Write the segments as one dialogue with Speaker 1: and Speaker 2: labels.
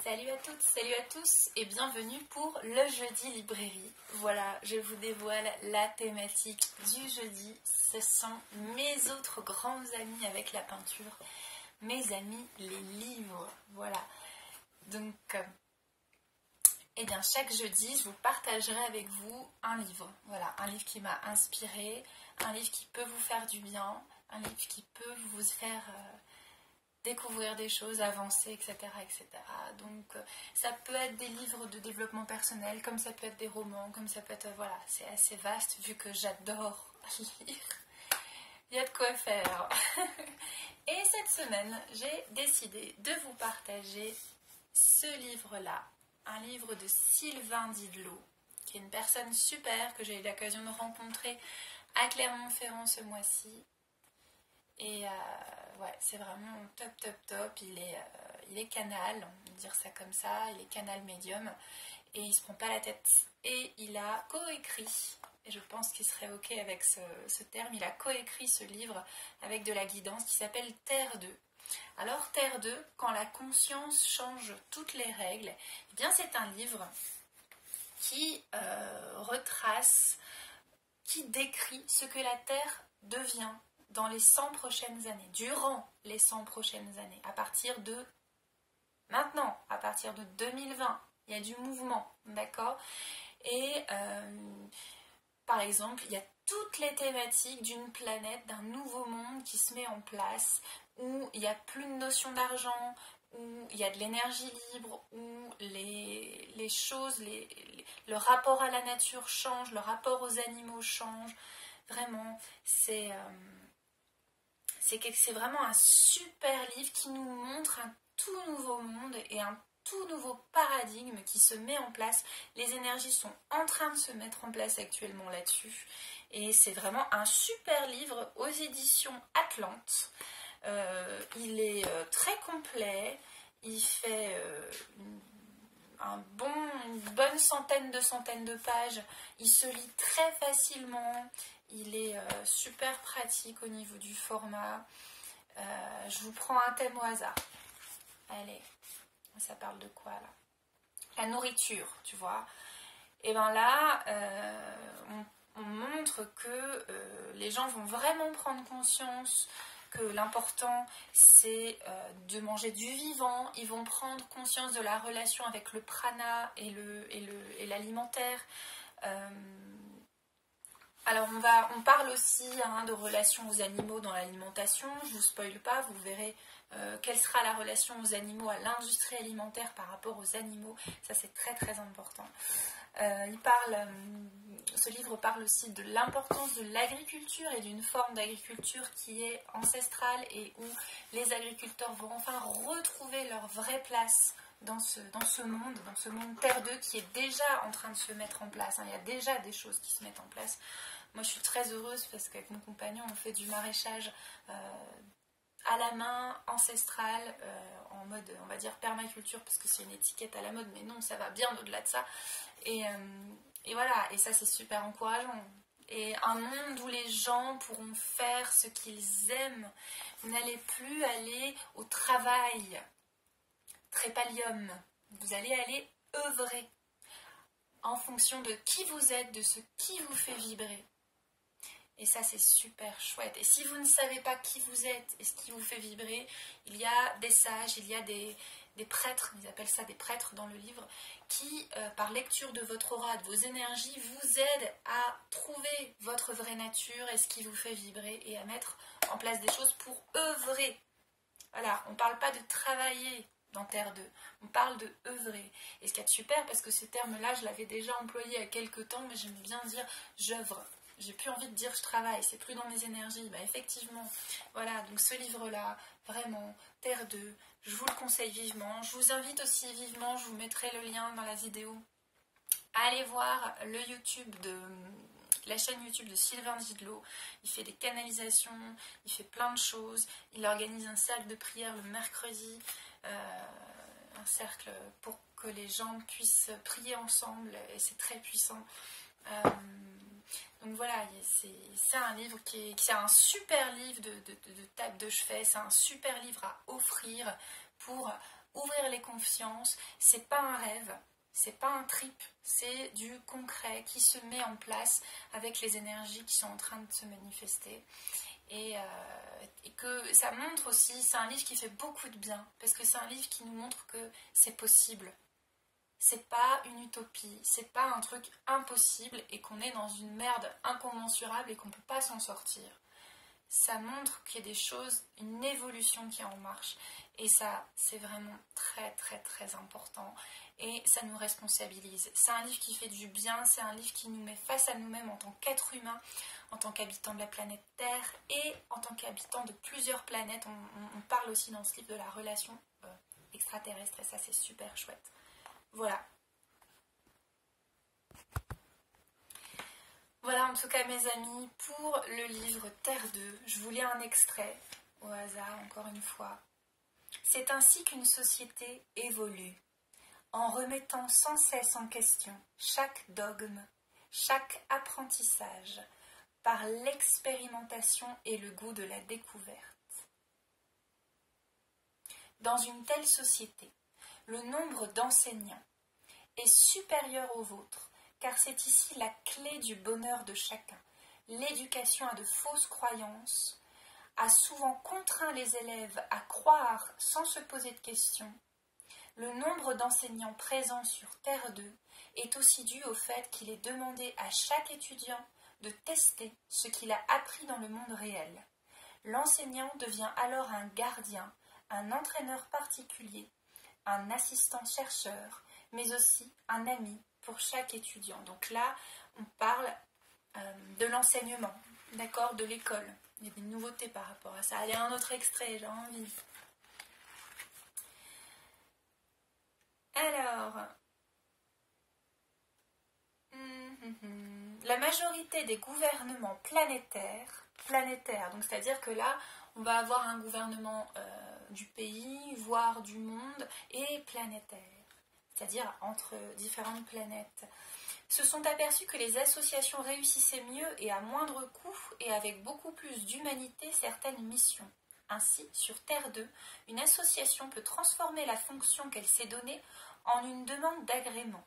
Speaker 1: Salut à toutes, salut à tous et bienvenue pour le jeudi librairie. Voilà, je vous dévoile la thématique du jeudi. Ce sont mes autres grands amis avec la peinture, mes amis les livres. Voilà, donc eh bien chaque jeudi je vous partagerai avec vous un livre. Voilà, un livre qui m'a inspiré, un livre qui peut vous faire du bien, un livre qui peut vous faire découvrir des choses, avancer, etc. etc. Donc ça peut être des livres de développement personnel, comme ça peut être des romans, comme ça peut être... voilà, c'est assez vaste vu que j'adore lire. Il y a de quoi faire. Et cette semaine, j'ai décidé de vous partager ce livre-là. Un livre de Sylvain Didlot, qui est une personne super que j'ai eu l'occasion de rencontrer à Clermont-Ferrand ce mois-ci. Et ouais, c'est vraiment top, top, top. Il est canal, on va dire ça comme ça. Il est canal médium. Et il se prend pas la tête. Et il a coécrit, et je pense qu'il serait ok avec ce terme, il a coécrit ce livre avec de la guidance qui s'appelle Terre 2. Alors Terre 2, quand la conscience change toutes les règles, eh bien c'est un livre qui retrace, qui décrit ce que la Terre devient dans les 100 prochaines années, durant les 100 prochaines années, à partir de maintenant, à partir de 2020, il y a du mouvement, d'accord? Et par exemple, il y a toutes les thématiques d'une planète, d'un nouveau monde qui se met en place, où il n'y a plus de notion d'argent, où il y a de l'énergie libre, où les choses, le rapport à la nature change, le rapport aux animaux change. Vraiment, c'est vraiment un super livre qui nous montre un tout nouveau monde et un tout nouveau paradigme qui se met en place. Les énergies sont en train de se mettre en place actuellement là-dessus. Et c'est vraiment un super livre aux éditions Atlante. Il est très complet. Il fait une bonne centaine de pages. Il se lit très facilement. Il est super pratique au niveau du format. Je vous prends un thème au hasard. Allez, ça parle de quoi là? La nourriture, tu vois. Et bien là, on montre que les gens vont vraiment prendre conscience que l'important c'est de manger du vivant. Ils vont prendre conscience de la relation avec le prana et l'alimentaire. Alors on parle aussi de relations aux animaux dans l'alimentation. Je ne vous spoile pas, vous verrez quelle sera la relation aux animaux, à l'industrie alimentaire par rapport aux animaux. Ça c'est très très important. Ce livre parle aussi de l'importance de l'agriculture et d'une forme d'agriculture qui est ancestrale et où les agriculteurs vont enfin retrouver leur vraie place dans ce monde Terre 2 qui est déjà en train de se mettre en place. Il y a déjà des choses qui se mettent en place. Moi je suis très heureuse parce qu'avec mon compagnon on fait du maraîchage à la main, ancestral, en mode on va dire permaculture parce que c'est une étiquette à la mode, mais non, ça va bien au-delà de ça. Et voilà, et ça c'est super encourageant. Et un monde où les gens pourront faire ce qu'ils aiment. Vous n'allez plus aller au travail trépalium. Vous allez aller œuvrer en fonction de qui vous êtes, de ce qui vous fait vibrer. Et ça c'est super chouette. Et si vous ne savez pas qui vous êtes et ce qui vous fait vibrer, il y a des sages, il y a des prêtres, ils appellent ça des prêtres dans le livre, qui par lecture de votre aura, de vos énergies, vous aident à trouver votre vraie nature et ce qui vous fait vibrer et à mettre en place des choses pour œuvrer. Voilà, on ne parle pas de travailler dans Terre 2, on parle de œuvrer. Et ce qui est super, parce que ce terme-là, je l'avais déjà employé il y a quelques temps, mais j'aime bien dire j'œuvre. J'ai plus envie de dire je travaille, c'est plus dans mes énergies. Bah effectivement, voilà, donc ce livre-là, vraiment, Terre 2, je vous le conseille vivement. Je vous invite aussi vivement, je vous mettrai le lien dans la vidéo. Allez voir le YouTube la chaîne YouTube de Sylvain Didlot. Il fait des canalisations, il fait plein de choses. Il organise un cercle de prière le mercredi, un cercle pour que les gens puissent prier ensemble et c'est très puissant. Donc voilà, c'est un livre c'est un super livre de table de chevet, c'est un super livre à offrir pour ouvrir les consciences, c'est pas un rêve, c'est pas un trip, c'est du concret qui se met en place avec les énergies qui sont en train de se manifester. Et que ça montre aussi, c'est un livre qui fait beaucoup de bien, parce que c'est un livre qui nous montre que c'est possible. C'est pas une utopie, c'est pas un truc impossible et qu'on est dans une merde incommensurable et qu'on peut pas s'en sortir. Ça montre qu'il y a des choses, une évolution qui est en marche. Et ça, c'est vraiment très très très important. Et ça nous responsabilise. C'est un livre qui fait du bien, c'est un livre qui nous met face à nous-mêmes en tant qu'être humain, en tant qu'habitant de la planète Terre et en tant qu'habitant de plusieurs planètes. On parle aussi dans ce livre de la relation extraterrestre et ça, c'est super chouette. Voilà. Voilà en tout cas mes amis pour le livre Terre 2. Je vous lis un extrait au hasard encore une fois. C'est ainsi qu'une société évolue, en remettant sans cesse en question chaque dogme, chaque apprentissage, par l'expérimentation et le goût de la découverte. Dans une telle société, le nombre d'enseignants est supérieur au vôtre, car c'est ici la clé du bonheur de chacun. L'éducation à de fausses croyances a souvent contraint les élèves à croire sans se poser de questions. Le nombre d'enseignants présents sur Terre 2 est aussi dû au fait qu'il est demandé à chaque étudiant de tester ce qu'il a appris dans le monde réel. L'enseignant devient alors un gardien, un entraîneur particulier, un assistant-chercheur, mais aussi un ami pour chaque étudiant. Donc là, on parle de l'enseignement, d'accord, de l'école. Il y a des nouveautés par rapport à ça. Allez, un autre extrait, j'ai envie. Alors, la majorité des gouvernements planétaires, donc c'est-à-dire que là, on va avoir un gouvernement du pays, voire du monde, et planétaire, c'est-à-dire entre différentes planètes, se sont aperçus que les associations réussissaient mieux et à moindre coût et avec beaucoup plus d'humanité certaines missions. Ainsi, sur Terre 2, une association peut transformer la fonction qu'elle s'est donnée en une demande d'agrément.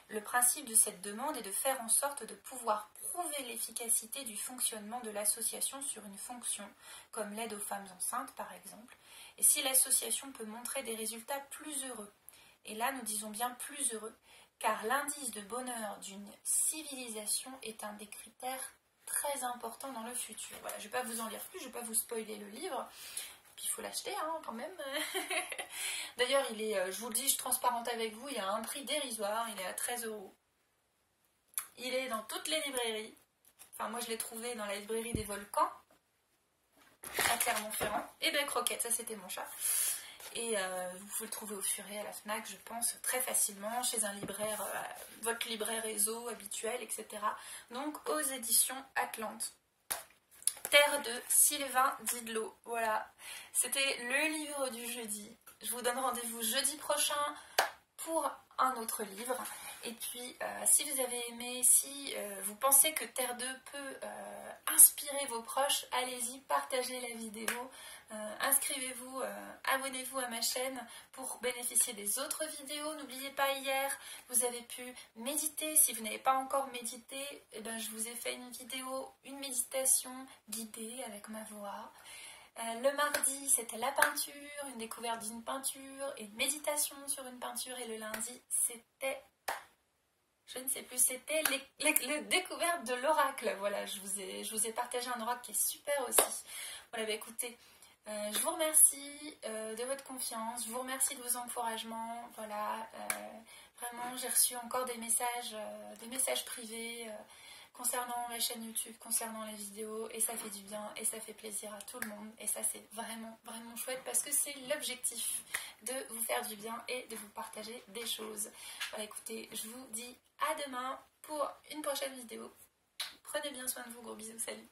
Speaker 1: Le principe de cette demande est de faire en sorte de pouvoir prouver l'efficacité du fonctionnement de l'association sur une fonction, comme l'aide aux femmes enceintes par exemple, et si l'association peut montrer des résultats plus heureux. Et là, nous disons bien plus heureux, car l'indice de bonheur d'une civilisation est un des critères très importants dans le futur. Voilà, je ne vais pas vous en lire plus, je ne vais pas vous spoiler le livre, puis il faut l'acheter quand même. D'ailleurs, il est, je vous le dis, je suis transparente avec vous, il a un prix dérisoire, il est à 13 €. Il est dans toutes les librairies. Enfin, moi je l'ai trouvé dans la librairie des Volcans, à Clermont-Ferrand. Et bien Croquette, ça c'était mon chat. Et vous pouvez le trouver au Furet, à la Fnac, je pense, très facilement, chez un libraire, votre libraire réseau habituel, etc. Donc aux éditions Atlante. Terre de Sylvain Didlot. Voilà, c'était le livre du jeudi. Je vous donne rendez-vous jeudi prochain pour un autre livre. Et puis, si vous avez aimé, si vous pensez que Terre 2 peut inspirer vos proches, allez-y, partagez la vidéo, inscrivez-vous, abonnez-vous à ma chaîne pour bénéficier des autres vidéos. N'oubliez pas, hier, vous avez pu méditer. Si vous n'avez pas encore médité, eh ben, je vous ai fait une vidéo, une méditation guidée avec ma voix. Le mardi, c'était la peinture, une découverte d'une peinture, et une méditation sur une peinture. Et le lundi, c'était, je ne sais plus, c'était les découvertes de l'oracle. Voilà, je vous ai partagé un oracle qui est super aussi. Voilà, bah écoutez, je vous remercie de votre confiance, je vous remercie de vos encouragements. Voilà, vraiment, j'ai reçu encore des messages privés concernant la chaîne YouTube, concernant les vidéos, et ça fait du bien et ça fait plaisir à tout le monde, et ça c'est vraiment vraiment chouette parce que c'est l'objectif de vous faire du bien et de vous partager des choses. Voilà, écoutez, je vous dis à demain pour une prochaine vidéo. Prenez bien soin de vous, gros bisous, salut.